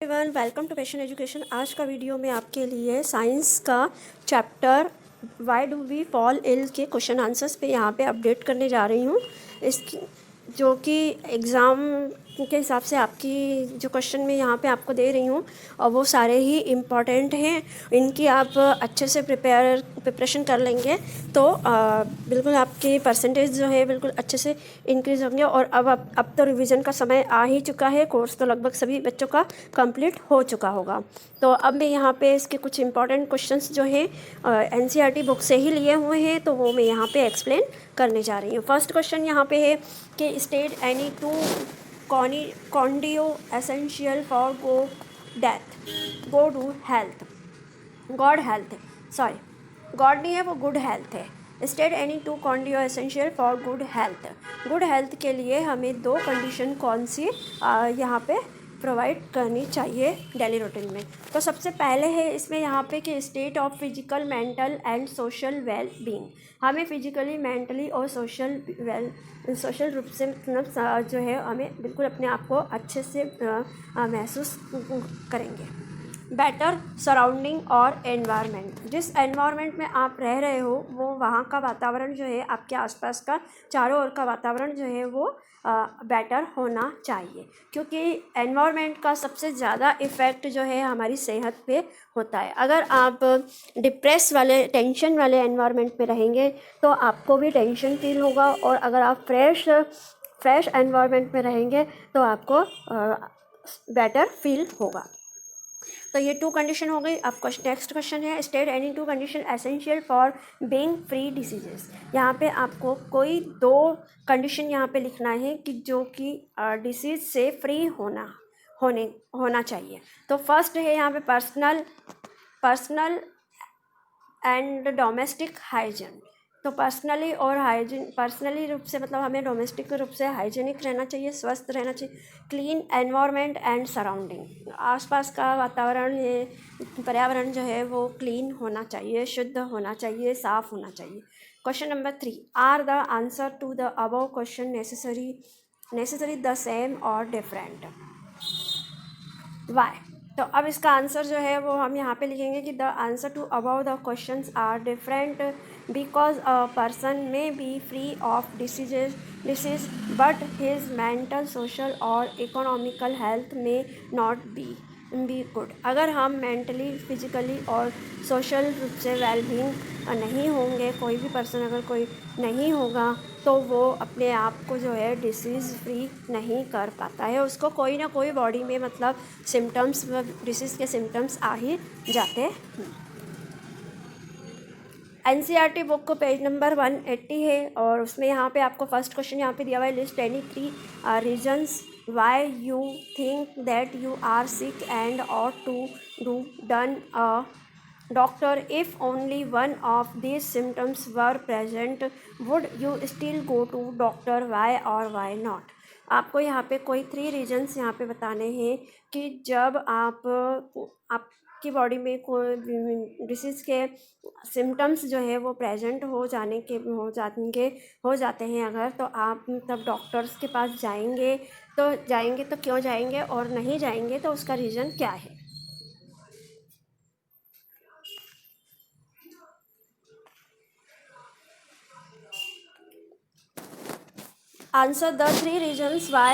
Everyone, welcome to passion education. आज का video में आपके लिए साइंस का chapter why do we fall ill के क्वेश्चन आंसर्स पे यहाँ पे अपडेट करने जा रही हूँ। इसकी जो कि एग्ज़ाम के हिसाब से आपकी जो क्वेश्चन मैं यहाँ पे आपको दे रही हूँ और वो सारे ही इम्पॉर्टेंट हैं। इनकी आप अच्छे से प्रिपरेशन कर लेंगे तो बिल्कुल आपकी परसेंटेज जो है बिल्कुल अच्छे से इंक्रीज़ होंगे। और अब तो रिवीजन का समय आ ही चुका है। कोर्स तो लगभग सभी बच्चों का कंप्लीट हो चुका होगा। तो अब मैं यहाँ पे इसके कुछ इंपॉर्टेंट क्वेश्चंस जो हैं एनसीईआरटी बुक से ही लिए हुए हैं, तो वो मैं यहाँ पे एक्सप्लेन करने जा रही हूँ। फर्स्ट क्वेश्चन यहाँ पे है कि state any two conditions essential for go to health god health sorry god नहीं है, वो गुड हेल्थ है। State any two conditions essential for good health के लिए हमें दो कंडीशन कौन सी यहाँ पे प्रोवाइड करनी चाहिए डेली रूटीन में। तो सबसे पहले है इसमें यहाँ पे कि state of physical mental and social well being. हमें फिजिकली मेंटली और सोशल रूप से मतलब जो है हमें बिल्कुल अपने आप को अच्छे से महसूस करेंगे। बेटर सराउंडिंग और एनवायरनमेंट, जिस एनवायरनमेंट में आप रह रहे हो वो वहाँ का वातावरण जो है, आपके आसपास का चारों ओर का वातावरण जो है वो बेटर होना चाहिए, क्योंकि एनवायरनमेंट का सबसे ज़्यादा इफ़ेक्ट जो है हमारी सेहत पे होता है। अगर आप डिप्रेस वाले टेंशन वाले एनवायरनमेंट में रहेंगे तो आपको भी टेंशन फील होगा, और अगर आप फ्रेश एनवायरनमेंट में रहेंगे तो आपको बेटर फील होगा। तो ये टू कंडीशन हो गई। अब नेक्स्ट क्वेश्चन है state any to condition essential for being free diseases. यहाँ पे आपको कोई दो कंडीशन यहाँ पे लिखना है कि जो कि डिसीज से फ्री होना चाहिए। तो फर्स्ट है यहाँ पे पर्सनल एंड डोमेस्टिक हाइजीन। तो पर्सनली रूप से मतलब हमें डोमेस्टिक रूप से हाइजीनिक रहना चाहिए, स्वस्थ रहना चाहिए। क्लीन एनवायरनमेंट एंड सराउंडिंग, आसपास का वातावरण पर्यावरण जो है वो क्लीन होना चाहिए, शुद्ध होना चाहिए, साफ होना चाहिए। Question number 3, are the answer to the above question necessary the same or different? Why? तो अब इसका आंसर जो है वो हम यहाँ पे लिखेंगे कि the answer to above the questions are different because a person may be free of disease but his mental social और economical health may not be good. अगर हम मेंटली फिजिकली और सोशल रूप से वेलबींग नहीं होंगे, कोई भी पर्सन अगर कोई नहीं होगा तो वो अपने आप को जो है डिसीज़ फ्री नहीं कर पाता है। उसको कोई ना कोई बॉडी में मतलब सिम्टम्स, डिसीज़ के सिम्टम्स आ ही जाते हैं। एनसीईआरटी बुक को पेज नंबर 180 है, और उसमें यहाँ पे आपको फर्स्ट क्वेश्चन यहाँ पे दिया हुआ है, list any 3 reasons why you think that you are sick and ought to do done a doctor if only one of these symptoms were present would you still go to doctor? Why or why not? आपको यहाँ पे कोई 3 regions यहाँ पे बताने हैं कि जब आपकी बॉडी में कोई डिसीज़ के सिम्टम्स जो है वो प्रेजेंट हो जाते हैं अगर, तो आप तब डॉक्टर्स के पास जाएंगे तो क्यों जाएंगे, और नहीं जाएंगे तो उसका रीज़न क्या है? Answer the 3 reasons why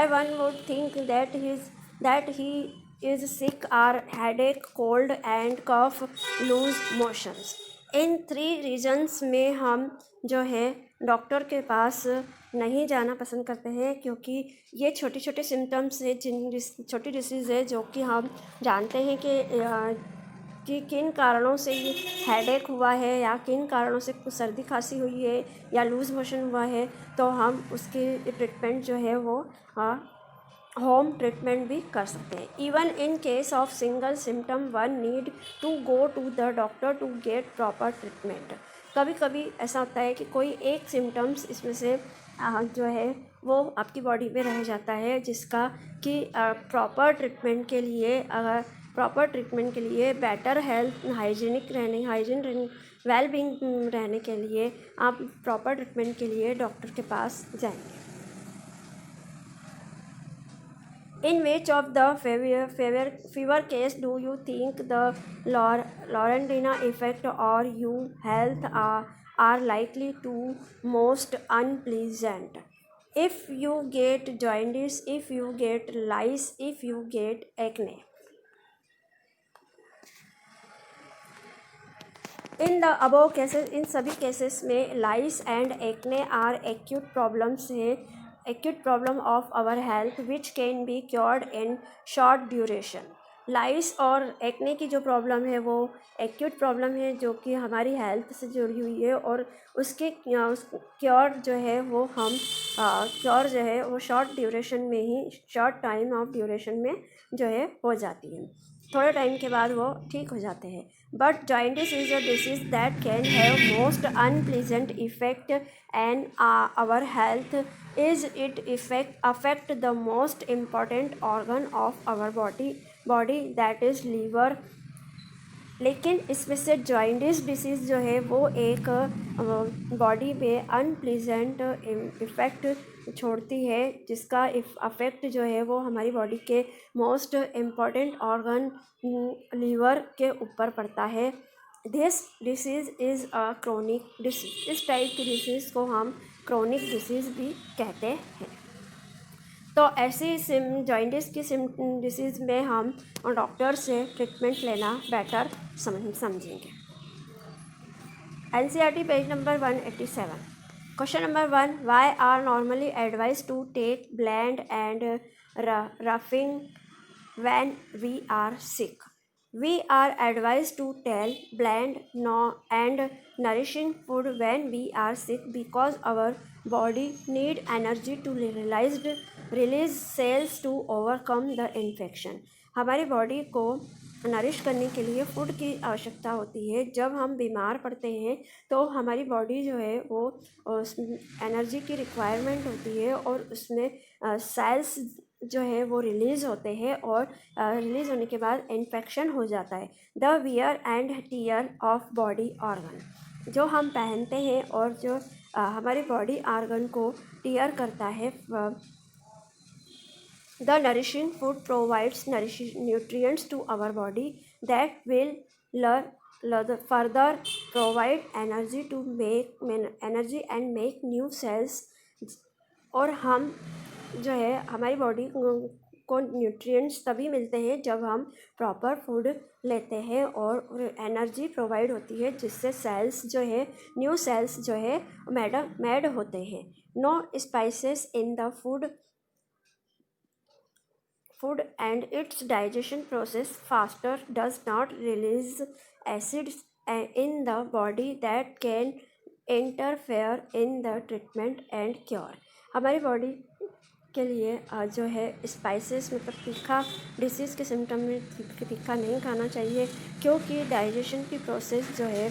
one would think that he is sick are headache, cold and cough, lose motions. इन 3 रीजन्स में हम जो है डॉक्टर के पास नहीं जाना पसंद करते हैं, क्योंकि ये छोटे छोटे सिम्टम्स है, छोटी डिसीज़ है जो कि हम जानते हैं कि किन कारणों से ये हेडेक हुआ है या किन कारणों से कुछ सर्दी खांसी हुई है या लूज़ मोशन हुआ है, तो हम उसकी ट्रीटमेंट जो है वो होम ट्रीटमेंट भी कर सकते हैं। Even in case of single symptom one need to go to the doctor to get proper treatment. कभी कभी ऐसा होता है कि कोई एक सिम्टम्स इसमें से जो है वो आपकी बॉडी में रह जाता है, जिसका कि प्रॉपर ट्रीटमेंट के लिए बेटर हेल्थ हाइजीन वेलबींग रहने के लिए आप प्रॉपर ट्रीटमेंट के लिए डॉक्टर के पास जाएंगे। In which of the fever case do you think the Laurentina effect or you health are likely to most unpleasant? If you get jaundice, if you get lice, if you get acne. In the above cases, इन सभी cases में lice and acne are acute problems है, acute problem of our health which can be cured in short duration. Lice और acne की जो problem है वो acute problem है जो कि हमारी हेल्थ से जुड़ी हुई है, और उसके क्योर जो है वो हम क्योर जो है वो शॉर्ट ड्यूरेशन में ही, शॉर्ट टाइम ऑफ ड्यूरेशन में जो है हो जाती है, थोड़े टाइम के बाद वो ठीक हो जाते हैं। But jaundice is a disease that can have most unpleasant effect on our health. Is it affect the most important organ of our body that is liver? लेकिन इसमें से जॉइंडिस डिसीज़ जो है वो एक बॉडी में अनप्लीजेंट इफ़ेक्ट छोड़ती है, जिसका अफेक्ट जो है वो हमारी बॉडी के मोस्ट इम्पॉर्टेंट ऑर्गन लीवर के ऊपर पड़ता है। This disease is a chronic disease. इस टाइप की डिसीज़ को हम क्रोनिक डिसीज़ भी कहते हैं। तो ऐसी जॉइंडिस की डिसीज़ में हम डॉक्टर से ट्रीटमेंट लेना बेटर समझेंगे। NCERT page number 187। Question number 1, why are normally advise to take bland and roughing when we are sick? We are advised to take bland and nourishing food when we are sick because our body need energy to release cells to overcome the infection. हमारी body को nourish करने के लिए food की आवश्यकता होती है। जब हम बीमार पड़ते हैं तो हमारी बॉडी जो है वो एनर्जी की रिक्वायरमेंट होती है, और उसमें सेल्स जो है वो रिलीज़ होते हैं, और रिलीज़ होने के बाद इन्फेक्शन हो जाता है। The wear and tear of body organ, जो हम पहनते हैं और जो हमारे बॉडी ऑर्गन को टीयर करता है। The nourishing food provides nutrients to our body that will further provide energy to make energy and make new cells. और हम जो है हमारी बॉडी को न्यूट्रिएंट्स तभी मिलते हैं जब हम प्रॉपर फूड लेते हैं, और एनर्जी प्रोवाइड होती है जिससे सेल्स जो है, न्यू सेल्स जो है मेड होते हैं। No spices in the food and its digestion process faster does not release acids in the body that can interfere in the treatment and cure। हमारी बॉडी के लिए जो है स्पाइसेस मतलब तीखा, डिसीज़ के सिम्टम में तीखा नहीं खाना चाहिए, क्योंकि डाइजेशन की प्रोसेस जो है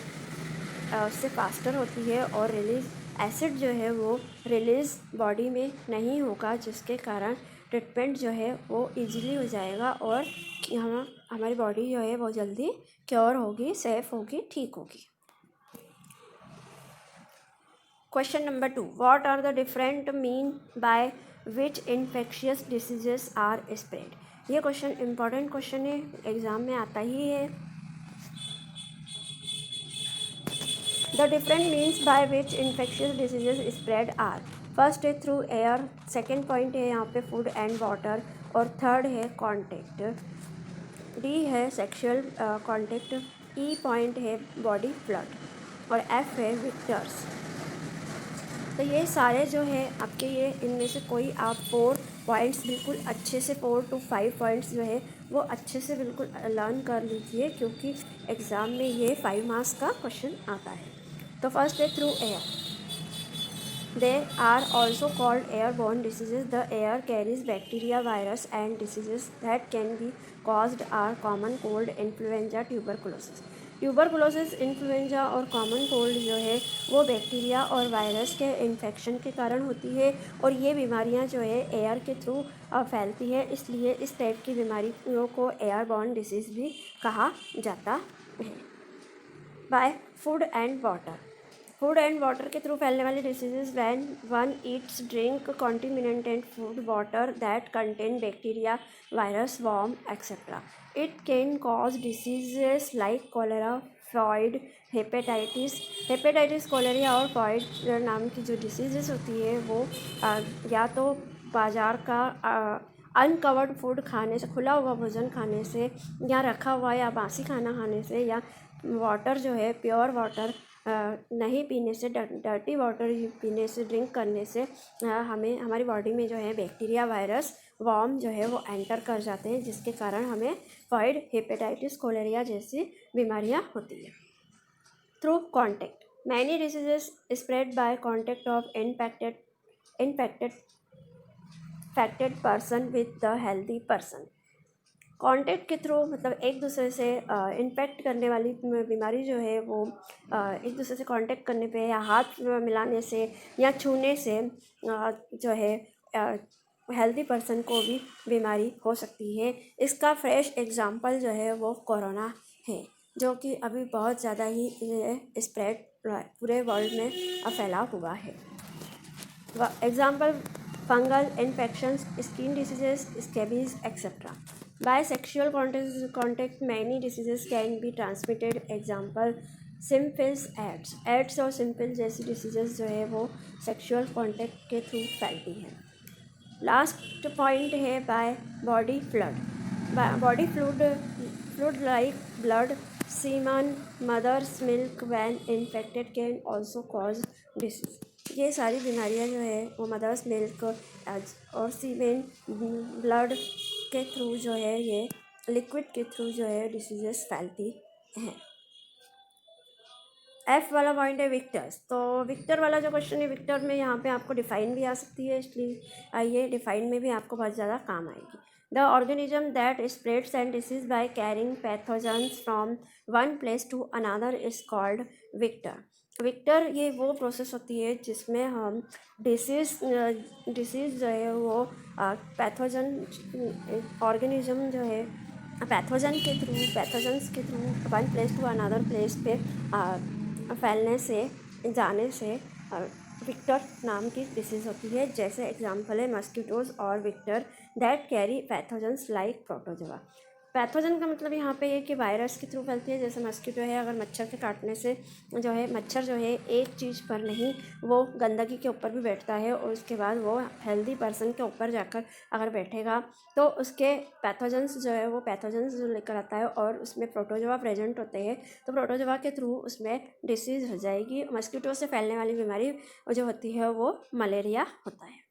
उससे फास्टर होती है, और रिलीज़ एसिड जो है वो रिलीज़ बॉडी में नहीं होगा, जिसके कारण ट्रीटमेंट जो है वो इजीली हो जाएगा, और यहाँ हमारी बॉडी जो है वो जल्दी क्योर होगी, सेफ होगी, ठीक होगी। Question number 2, what are the different mean by which infectious diseases are spread? ये क्वेश्चन इंपॉर्टेंट क्वेश्चन है, एग्ज़ाम में आता ही है। The different means by which infectious diseases spread are, first है थ्रू एयर, सेकेंड पॉइंट है यहाँ पे फूड एंड वाटर, और थर्ड है कॉन्टेक्ट, डी है सेक्सुअल कॉन्टेक्ट, ई पॉइंट है बॉडी फ्लड, और एफ है विक्टर्स। तो ये सारे जो है आपके, ये इनमें से कोई आप 4 पॉइंट्स बिल्कुल अच्छे से 4 to 5 पॉइंट्स जो है वो अच्छे से बिल्कुल लर्न कर लीजिए, क्योंकि एग्ज़ाम में ये 5 मार्क्स का क्वेश्चन आता है। तो फर्स्ट है through air. They are also called airborne diseases. The air carries bacteria, virus and diseases that can be caused are common cold, influenza, tuberculosis. Tuberculosis, influenza और कॉमन कोल्ड जो है वो bacteria और virus के infection के कारण होती है, और ये बीमारियां जो है एयर के थ्रू फैलती है, इसलिए इस टाइप की बीमारियों को एयरबॉर्न डिसीज़ भी कहा जाता है। By food and water, food and water के थ्रू फैलने वाली diseases when one eats drink contaminated food water that contain bacteria virus worm etcetera. It can cause diseases like cholera फ्लॉइड हेपेटाइटिस कोलेरिया और फ्लॉइड नाम की जो डिसीजेस होती है वो या तो बाज़ार का अनकवर्ड फूड खाने से, खुला हुआ भोजन खाने से, या रखा हुआ या बासी खाना खाने से, या वाटर जो है प्योर वाटर नहीं पीने से, डर्टी वाटर पीने से, ड्रिंक करने से हमें हमारी बॉडी में जो है बैक्टीरिया वायरस वॉर्म जो है वो एंटर कर जाते हैं, जिसके कारण हमें फ्लॉइड हेपेटाइटिस कोलेरिया जैसी बीमारियां होती हैं. Through contact many diseases spread by contact of infected person with the healthy person. Contact के थ्रू मतलब एक दूसरे से इन्फेक्ट करने वाली बीमारी जो है वो एक दूसरे से कांटेक्ट करने पे या हाथ मिलाने से या छूने से जो है हेल्दी पर्सन को भी बीमारी हो सकती है. इसका फ्रेश एग्जांपल जो है वो कोरोना है, जो कि अभी बहुत ज़्यादा ही स्प्रेड पूरे वर्ल्ड में फैला हुआ है. Example fungal infections, skin diseases, scabies etcetera. By sexual contact many diseases can be transmitted. Example syphilis, AIDS और सिम्पल जैसी डिसीजेस जो है वो सेक्शुअल कॉन्टेक्ट के थ्रू फैलती हैं. लास्ट पॉइंट है by body fluid. Body fluid like blood, semen, mother's milk when infected can also cause disease. ये सारी बीमारियां जो है वो मदर्स मिल्क और सीमेन, ब्लड के थ्रू जो है, ये लिक्विड के थ्रू जो है डिसीजेस फैलती हैं. एफ वाला पॉइंट है विक्टर्स. तो विक्टर वाला जो क्वेश्चन है, विक्टर में यहाँ पे आपको डिफाइन भी आ सकती है, इसलिए आइए डिफाइन में भी आपको बहुत ज़्यादा काम आएगी. The organism that spreads and disease by carrying pathogens from one place to another is called vector. Vector ये वो प्रोसेस होती है जिसमें हम डिसीज़ जो है वो पैथोजन ऑर्गेनिज्म जो है पैथोजेंस के through one place to another place पे फैलने से, जाने से विक्टर नाम की डिसीज़ होती है. जैसे एग्जांपल है मस्कीटोज़ और vector that carry pathogens like protozoa. Pathogen का मतलब यहाँ पे है कि वायरस के थ्रू फैलती है. जैसे मस्कीटो है, अगर मच्छर के काटने से जो है, मच्छर जो है एक चीज़ पर नहीं, वो गंदगी के ऊपर भी बैठता है और उसके बाद वो हेल्दी पर्सन के ऊपर जाकर अगर बैठेगा तो उसके पैथोजेंस जो है वो पैथोजेंस जो लेकर आता है और उसमें प्रोटोजोआ प्रेजेंट होते हैं, तो प्रोटोजोआ के थ्रू उसमें डिसीज़ हो जाएगी. मस्कीटो से फैलने वाली बीमारी जो होती है वो मलेरिया होता है.